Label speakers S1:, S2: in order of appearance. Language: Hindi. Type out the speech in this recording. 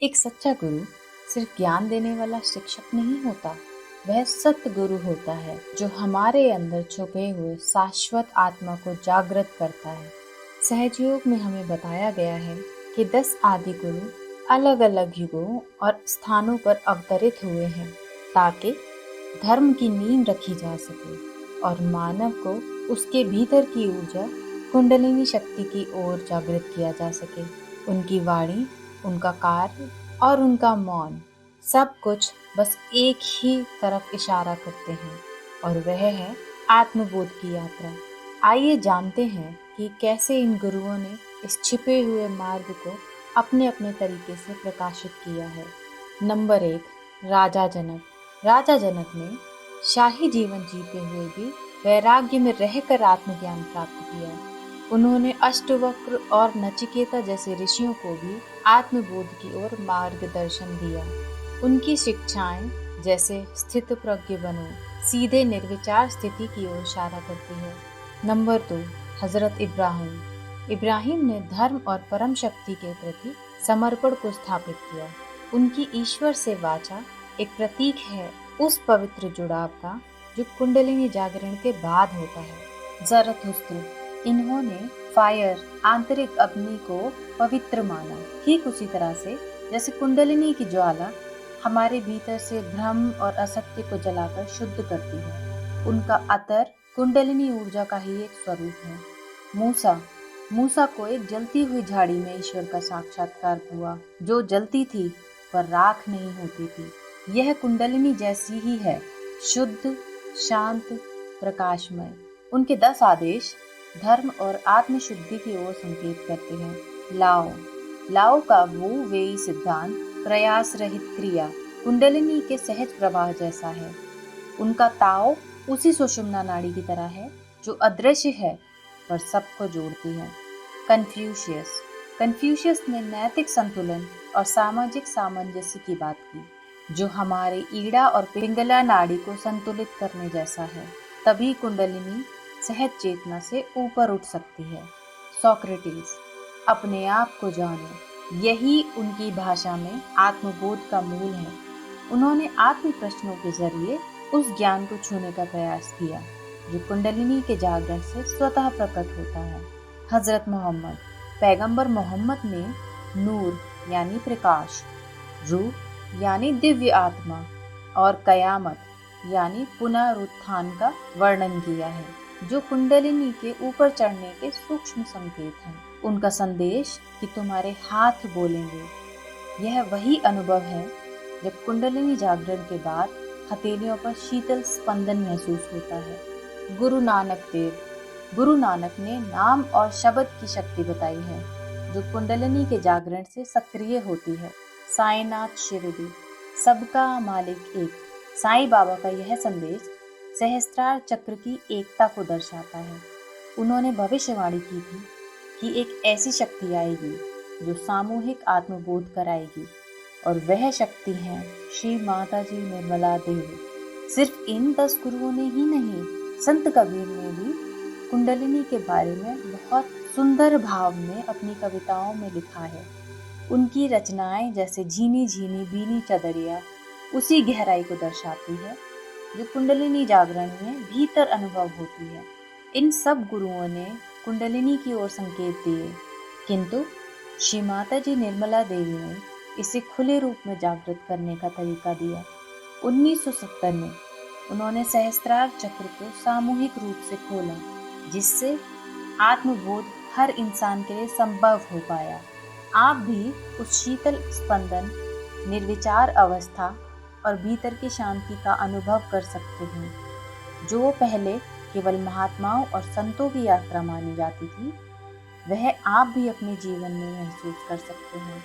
S1: एक सच्चा गुरु सिर्फ ज्ञान देने वाला शिक्षक नहीं होता, वह सतगुरु होता है जो हमारे अंदर छुपे हुए शाश्वत आत्मा को जागृत करता है। सहजयोग में हमें बताया गया है कि 10 आदि गुरु अलग अलग युगों और स्थानों पर अवतरित हुए हैं ताकि धर्म की नींव रखी जा सके और मानव को उसके भीतर की ऊर्जा कुंडलिनी शक्ति की ओर जागृत किया जा सके। उनकी वाणी, उनका कार्य और उनका मौन सब कुछ बस एक ही तरफ इशारा करते हैं और वह है आत्मबोध की यात्रा। आइए जानते हैं कि कैसे इन गुरुओं ने इस छिपे हुए मार्ग को अपने अपने तरीके से प्रकाशित किया है। नंबर 1, राजा जनक। राजा जनक ने शाही जीवन जीते हुए भी वैराग्य में रहकर आत्मज्ञान प्राप्त किया। उन्होंने अष्टवक्र और नचिकेता जैसे ऋषियों को भी आत्मबोध की ओर मार्गदर्शन दिया। उनकी शिक्षाएं जैसे स्थित प्रज्ञ बनो सीधे निर्विचार स्थिति की ओर इशारा करती है। नंबर 2, हजरत इब्राहिम। इब्राहिम ने धर्म और परम शक्ति के प्रति समर्पण को स्थापित किया। उनकी ईश्वर से वाचा एक प्रतीक है उस पवित्र जुड़ाव का जो कुंडलिनी जागरण के बाद होता है। ज़रथुस्त्र, इन्होंने फायर आंतरिक अग्नि को पवित्र माना, ठीक उसी तरह से जैसे कुंडलिनी की ज्वाला हमारे भीतर से भ्रम और असत्य को जलाकर शुद्ध करती है। उनका अतर कुंडलिनी ऊर्जा का ही एक स्वरूप है। मूसा, मूसा को एक जलती हुई झाड़ी में ईश्वर का साक्षात्कार हुआ, जो जलती थी पर राख नहीं होती थी। यह कुंडलिनी जैसी ही है, शुद्ध, शांत, प्रकाशमय। उनके 10 आदेश धर्म और आत्मशुद्धि की ओर संकेत करते हैं। लाओ, लाओ का वो वेई सिद्धांत प्रयास रहित क्रिया कुंडलिनी के सहज प्रवाह जैसा है। उनका ताओ उसी सुषुम्ना नाड़ी की तरह है जो अदृश्य है पर सबको जोड़ती है। कन्फ्यूशियस, कन्फ्यूशियस ने नैतिक संतुलन और सामाजिक सामंजस्य की बात की, जो हमारे ईड़ा और पिंगला नाड़ी को संतुलित करने जैसा है। तभी कुंडलिनी सहज चेतना से ऊपर उठ सकती है। सोक्रेटिस, अपने आप को जानो, यही उनकी भाषा में आत्मबोध का मूल है। उन्होंने आत्म प्रश्नों के जरिए उस ज्ञान को छूने का प्रयास किया जो कुंडलिनी के जागरण से स्वतः प्रकट होता है। हजरत मोहम्मद, पैगंबर मोहम्मद ने नूर यानी प्रकाश, रूह यानी दिव्य आत्मा और कयामत यानी पुनरुत्थान का वर्णन किया है, जो कुंडलिनी के ऊपर चढ़ने के सूक्ष्म संकेत हैं। उनका संदेश कि तुम्हारे हाथ बोलेंगे, यह वही अनुभव है जब कुंडलिनी जागरण के बाद हथेलियों पर शीतल स्पंदन महसूस होता है। गुरु नानक देव, गुरु नानक ने नाम और शब्द की शक्ति बताई है जो कुंडलिनी के जागरण से सक्रिय होती है। साईनाथ शिरडी, सबका मालिक एक। साईं बाबा का यह संदेश सहस्त्रार चक्र की एकता को दर्शाता है। उन्होंने भविष्यवाणी की थी कि एक ऐसी शक्ति आएगी जो सामूहिक आत्मबोध कराएगी और वह शक्ति है श्री माता जी निर्मला देवी। सिर्फ इन 10 गुरुओं ने ही नहीं, संत कबीर ने भी कुंडलिनी के बारे में बहुत सुंदर भाव में अपनी कविताओं में लिखा है। उनकी रचनाएं जैसे झीनी झीनी बीनी चदरिया उसी गहराई को दर्शाती है जो कुंडलिनी जागरण में भीतर अनुभव होती है। इन सब गुरुओं ने कुंडलिनी की ओर संकेत दिए, किंतु श्री माता जी निर्मला देवी ने इसे खुले रूप में जागृत करने का तरीका दिया। 1970 में उन्होंने सहस्त्रार चक्र को सामूहिक रूप से खोला, जिससे आत्मबोध हर इंसान के लिए संभव हो पाया। आप भी उस शीतल स्पंदन, निर्विचार अवस्था और भीतर की शांति का अनुभव कर सकते हैं जो पहले केवल महात्माओं और संतों की यात्रा मानी जाती थी। वह आप भी अपने जीवन में महसूस कर सकते हैं।